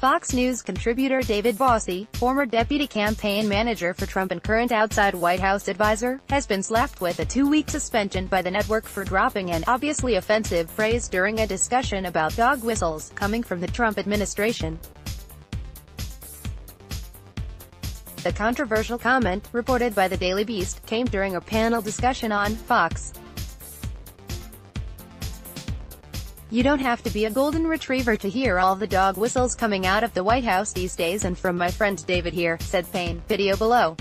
Fox News contributor David Bossie, former deputy campaign manager for Trump and current outside White House advisor, has been slapped with a 2-week suspension by the network for dropping an obviously offensive phrase during a discussion about dog whistles coming from the Trump administration. The controversial comment, reported by the Daily Beast, came during a panel discussion on Fox. "You don't have to be a golden retriever to hear all the dog whistles coming out of the White House these days, and from my friend David here," said Payne. Video below.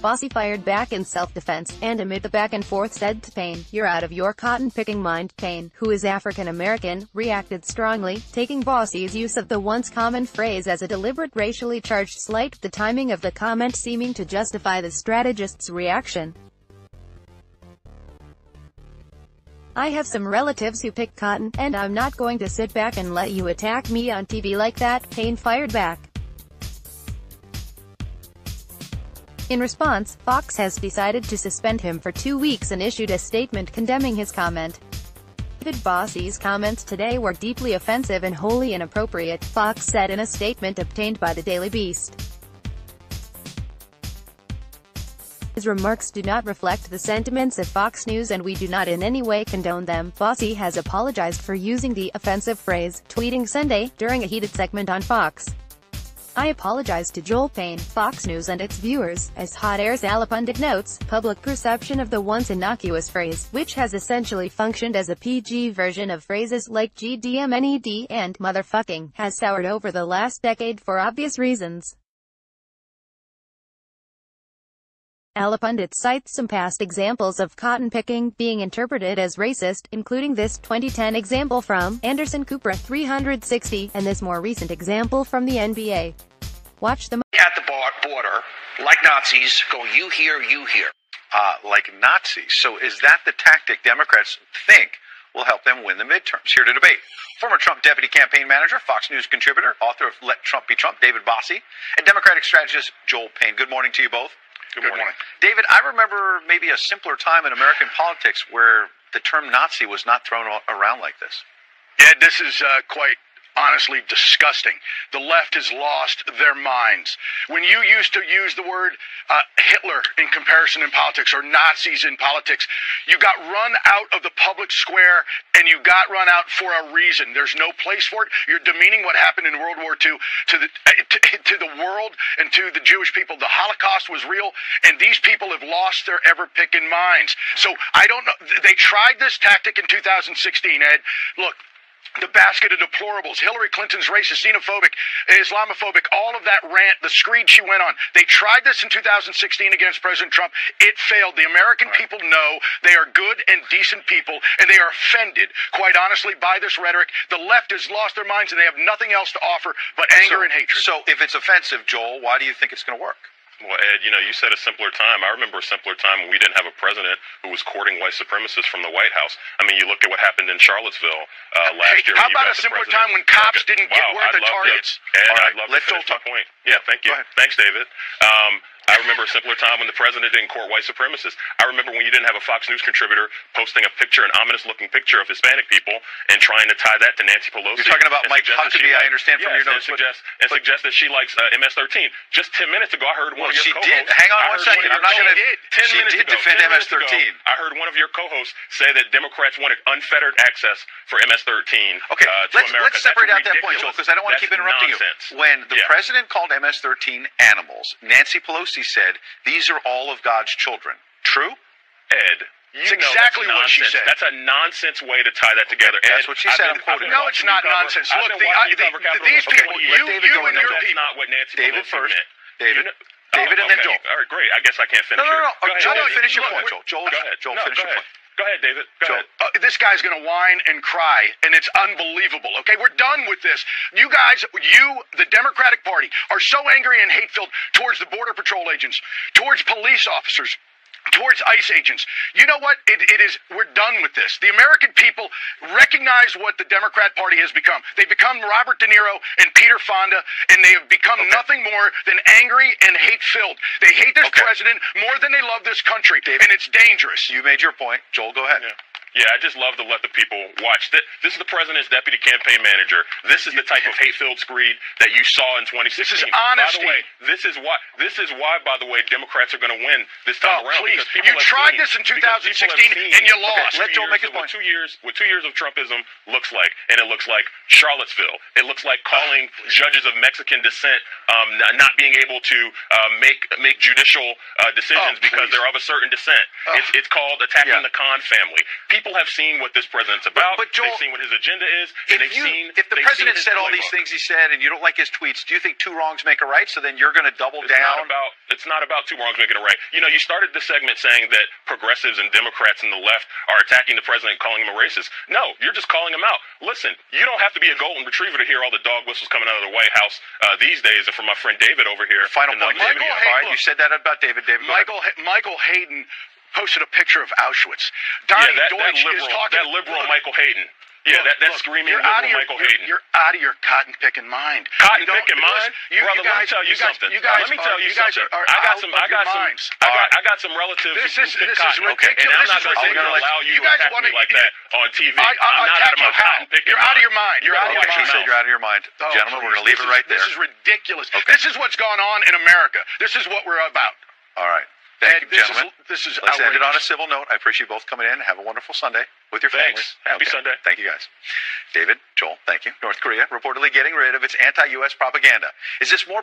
Bossie fired back in self-defense, and amid the back-and-forth said to Payne, "You're out of your cotton-picking mind." Payne, who is African-American, reacted strongly, taking Bossie's use of the once common phrase as a deliberate racially charged slight, the timing of the comment seeming to justify the strategist's reaction. "I have some relatives who pick cotton, and I'm not going to sit back and let you attack me on TV like that," Payne fired back. In response, Fox has decided to suspend him for 2 weeks and issued a statement condemning his comment. David Bossie's comments today were deeply offensive and wholly inappropriate, Fox said in a statement obtained by the Daily Beast. His remarks do not reflect the sentiments of Fox News, and we do not in any way condone them. Bossie has apologized for using the offensive phrase, tweeting Sunday, during a heated segment on Fox. "I apologize to Joel Payne, Fox News and its viewers," as Hot Air's Alapundit notes. Public perception of the once innocuous phrase, which has essentially functioned as a PG version of phrases like GDMNED and motherfucking, has soured over the last decade for obvious reasons. Alapundit cites some past examples of cotton picking being interpreted as racist, including this 2010 example from Anderson Cooper 360, and this more recent example from the NBA. Watch them at the border, like Nazis, go, "You here, you here." Like Nazis. So is that the tactic Democrats think will help them win the midterms? Here to debate, former Trump deputy campaign manager, Fox News contributor, author of Let Trump Be Trump, David Bossie, and Democratic strategist Joel Payne. Good morning to you both. Good morning. David, I remember maybe a simpler time in American politics where the term Nazi was not thrown around like this. Yeah, this is quite honestly disgusting. The left has lost their minds. When you used to use the word Hitler in comparison in politics, or Nazis in politics, you got run out of the public square, and you got run out for a reason. There's no place for it. You're demeaning what happened in World War II to the world and to the Jewish people. The Holocaust was real, and these people have lost their ever-picking minds. So I don't know. They tried this tactic in 2016, Ed. Look, the basket of deplorables, Hillary Clinton's racist, xenophobic, Islamophobic, all of that rant, the screed she went on. They tried this in 2016 against President Trump. It failed. The American people know they are good and decent people, and they are offended, quite honestly, by this rhetoric. The left has lost their minds, and they have nothing else to offer but anger and hatred. So if it's offensive, Joel, why do you think it's going to work? Well, Ed, you said a simpler time. I remember a simpler time when we didn't have a president who was courting white supremacists from the White House. I mean, you look at what happened in Charlottesville last year. How about a simpler time when cops didn't get where the targets? Ed, I'd love to finish my point. Yeah, thank you. Thanks, David. I remember a simpler time when the president didn't court white supremacists. I remember when you didn't have a Fox News contributor posting a picture, an ominous-looking picture of Hispanic people, and trying to tie that to Nancy Pelosi. You're talking about Mike Huckabee, I understand from your notes. Suggest that she likes MS-13. Just 10 minutes ago, I heard one of your co-hosts. She did. Hang on one second. I'm not going to. She did defend MS-13. I heard one of your co-hosts say that Democrats wanted unfettered access for MS-13. Okay, to America. Let's separate out that point, Joel, because I don't want to keep interrupting you. When the president called MS-13 animals, Nancy Pelosi said, "These are all of God's children." True? Ed, that's exactly what she said. That's a nonsense way to tie that together. Ed, that's what she said. I'm quoting. No, it's not nonsense. Look, these people, you and your people. That's not what Nancy David Pelosi first. meant. David, and then Joel. All right, great. I guess I can't finish. No. Joel, David. finish your point, Joel. Go ahead. Joel, finish your point. Go ahead, David. Go ahead. This guy's going to whine and cry, and it's unbelievable. Okay, we're done with this. You guys, the Democratic Party, are so angry and hate-filled towards the Border Patrol agents, towards police officers, towards ICE agents. You know what? We're done with this. The American people recognize what the Democrat Party has become. They've become Robert De Niro and Peter Fonda, and they have become nothing more than angry and hate-filled. They hate this president more than they love this country, and it's dangerous. You made your point. Joel, go ahead. Yeah. Yeah, I just love to let the people watch. This is the president's deputy campaign manager. This is the type of hate-filled screed that you saw in 2016. This is honesty. By the way, this is why, by the way, Democrats are going to win this time around. Please, you tried this in 2016 and you lost. Let Joel make his point. What 2 years of Trumpism looks like, and it looks like Charlottesville. It looks like calling judges of Mexican descent not being able to make judicial decisions because they're of a certain descent. It's called attacking the Khan family. People have seen what this president's about. But Joel, they've seen what his agenda is. If the president said all these things he said, and you don't like his tweets, do you think two wrongs make a right? So then you're going to double down? It's not about two wrongs making a right. You know, you started this segment saying that progressives and Democrats and the left are attacking the president, calling him a racist. No, you're just calling him out. Listen, you don't have to be a golden retriever to hear all the dog whistles coming out of the White House these days. And from my friend David over here. Final point, David. All right, you said that about David. Michael Hayden posted a picture of Auschwitz. Donnie Deutsch is talking. That liberal Michael Hayden. Yeah, that screaming liberal Michael Hayden. You're out of your cotton-picking mind. Cotton-picking mind? Brother, let me tell you something. Let me tell you something. I got some relatives who pick cotton, okay? And I'm not going to allow you to attack me like that on TV. I'm not out of my cotton-picking mind. You're out of your mind. You're out of your mind. You said you're out of your mind. Gentlemen, we're going to leave it right there. This is ridiculous. This is what's gone on in America. This is what we're about. All right. Thank you, gentlemen. Let's end it on a civil note. I appreciate you both coming in. Have a wonderful Sunday with your families. Happy Sunday. Thank you, guys. David, Joel, thank you. North Korea reportedly getting rid of its anti-U.S. propaganda. Is this more